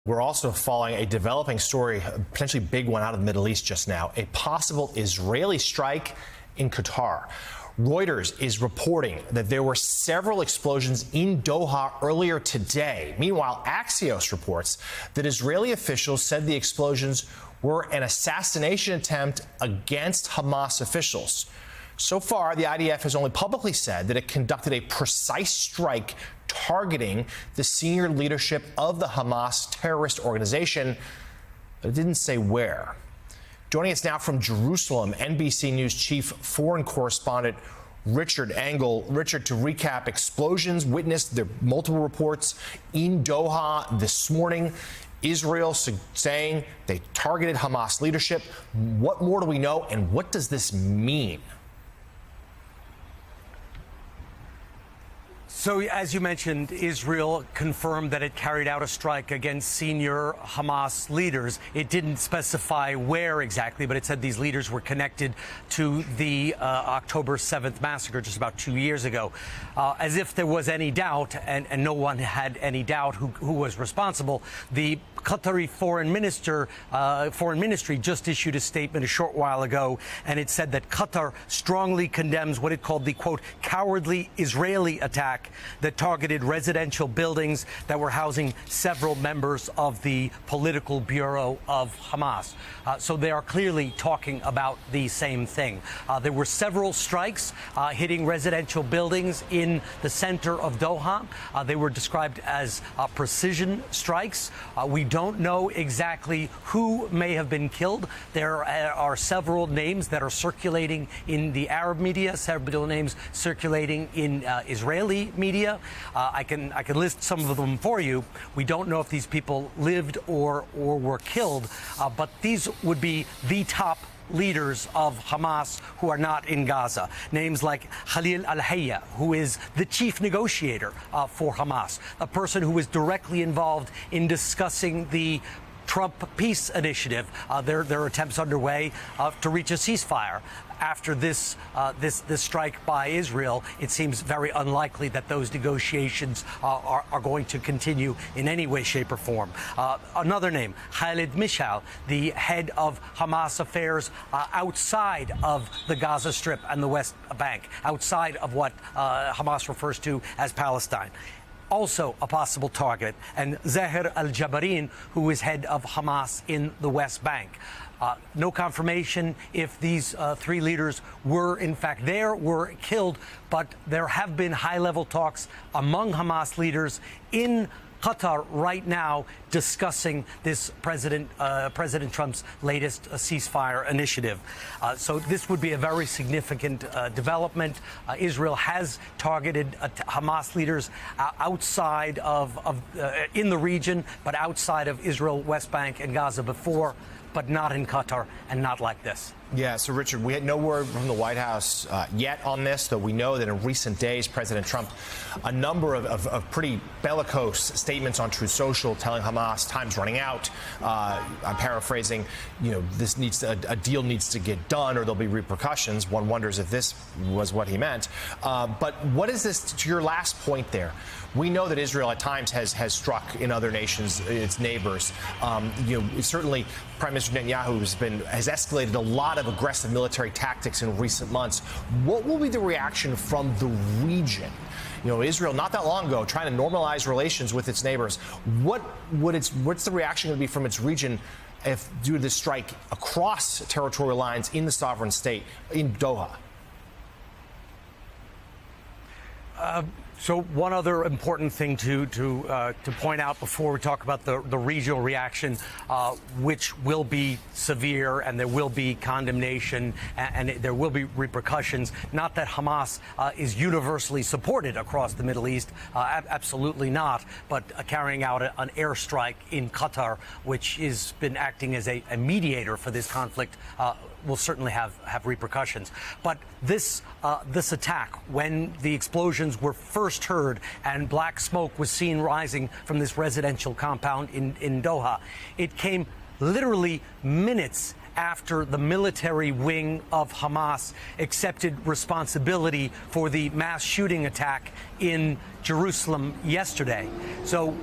We're also following a developing story, a potentially big one out of the Middle East just now, a possible Israeli strike in Qatar. Reuters is reporting that there were several explosions in Doha earlier today. Meanwhile, Axios reports that Israeli officials said the explosions were an assassination attempt against Hamas officials. So far, the IDF has only publicly said that it conducted a precise strike targeting the senior leadership of the Hamas terrorist organization, but it didn't say where. Joining us now from Jerusalem, NBC News chief foreign correspondent Richard Engel. Richard, to recap, explosions witnessed, there are multiple reports in Doha this morning. Israel saying they targeted Hamas leadership. What more do we know, and what does this mean? So, as you mentioned, Israel confirmed that it carried out a strike against senior Hamas leaders. It didn't specify where exactly, but it said these leaders were connected to the October 7th massacre just about 2 years ago. As if there was any doubt, and no one had any doubt who was responsible, the Qatari foreign ministry just issued a statement a short while ago, and it said that Qatar strongly condemns what it called the, quote, cowardly Israeli attack that targeted residential buildings that were housing several members of the political bureau of Hamas. So they are clearly talking about the same thing. There were several strikes hitting residential buildings in the center of Doha. They were described as precision strikes. We don't know exactly who may have been killed. There are several names that are circulating in the Arab media, several names circulating in Israeli media. I can list some of them for you. We don't know if these people lived or were killed, but these would be the top leaders of Hamas who are not in Gaza. Names like Khalil al-Hayya, who is the chief negotiator for Hamas, a person who was directly involved in discussing the Trump peace initiative. There are attempts underway to reach a ceasefire. After this strike by Israel, it seems very unlikely that those negotiations are going to continue in any way, shape, or form. Another name, Khalid Mishal, the head of Hamas affairs outside of the Gaza Strip and the West Bank, outside of what Hamas refers to as Palestine. Also a possible target, and Zahir al-Jabarin, who is head of Hamas in the West Bank. No confirmation if these three leaders were in fact there, were killed, but there have been high-level talks among Hamas leaders in Qatar right now discussing this President Trump's latest ceasefire initiative. So this would be a very significant development. Israel has targeted Hamas leaders outside in the region, but outside of Israel, West Bank, and Gaza before, but not in Qatar, and not like this. Yeah, so Richard, we had no word from the White House yet on this, though we know that in recent days, President Trump, a number of pretty bellicose statements on Truth Social telling Hamas time's running out. I'm paraphrasing, this a deal needs to get done or there'll be repercussions. One wonders if this was what he meant. But what is this, to your last point there? We know that Israel at times has struck in other nations, its neighbors. Certainly Prime Minister Netanyahu has escalated a lot of aggressive military tactics in recent months. What will be the reaction from the region? Israel, not that long ago, trying to normalize relations with its neighbors. What's the reaction going to be from its region if due to this strike across territorial lines in the sovereign state in Doha? So one other important thing to point out before we talk about the regional reaction, which will be severe, and there will be condemnation, and there will be repercussions. Not that Hamas is universally supported across the Middle East, absolutely not, but carrying out an airstrike in Qatar, which has been acting as a mediator for this conflict, will certainly have repercussions. But this attack, when the explosions were first heard and black smoke was seen rising from this residential compound in Doha, it came literally minutes after the military wing of Hamas accepted responsibility for the mass shooting attack in Jerusalem yesterday. So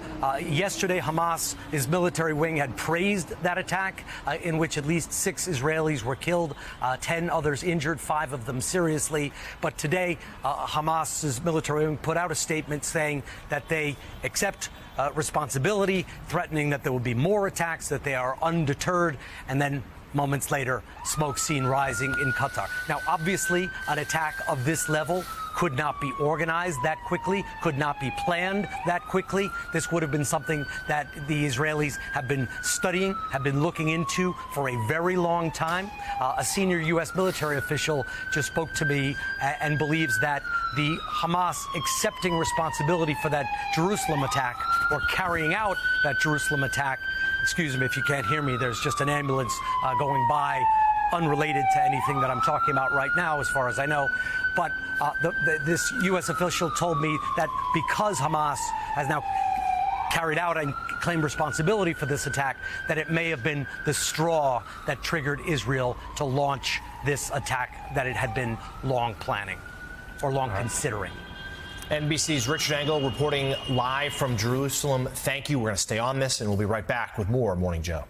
yesterday, Hamas's military wing had praised that attack, in which at least 6 Israelis were killed, 10 others injured, 5 of them seriously. But today, Hamas's military wing put out a statement saying that they accept responsibility, threatening that there will be more attacks, that they are undeterred, and then moments later, smoke seen rising in Qatar. Now, obviously, an attack of this level could not be organized that quickly, could not be planned that quickly. This would have been something that the Israelis have been studying, have been looking into for a very long time. A senior U.S. military official just spoke to me and believes that the Hamas accepting responsibility for that Jerusalem attack, or carrying out that Jerusalem attack. Excuse me if you can't hear me, there's just an ambulance going by, unrelated to anything that I'm talking about right now, as far as I know. But this U.S. official told me that because Hamas has now carried out and claimed responsibility for this attack, that it may have been the straw that triggered Israel to launch this attack that it had been long planning, or long considering. NBC's Richard Engel reporting live from Jerusalem. Thank you. We're going to stay on this, and we'll be right back with more Morning Joe.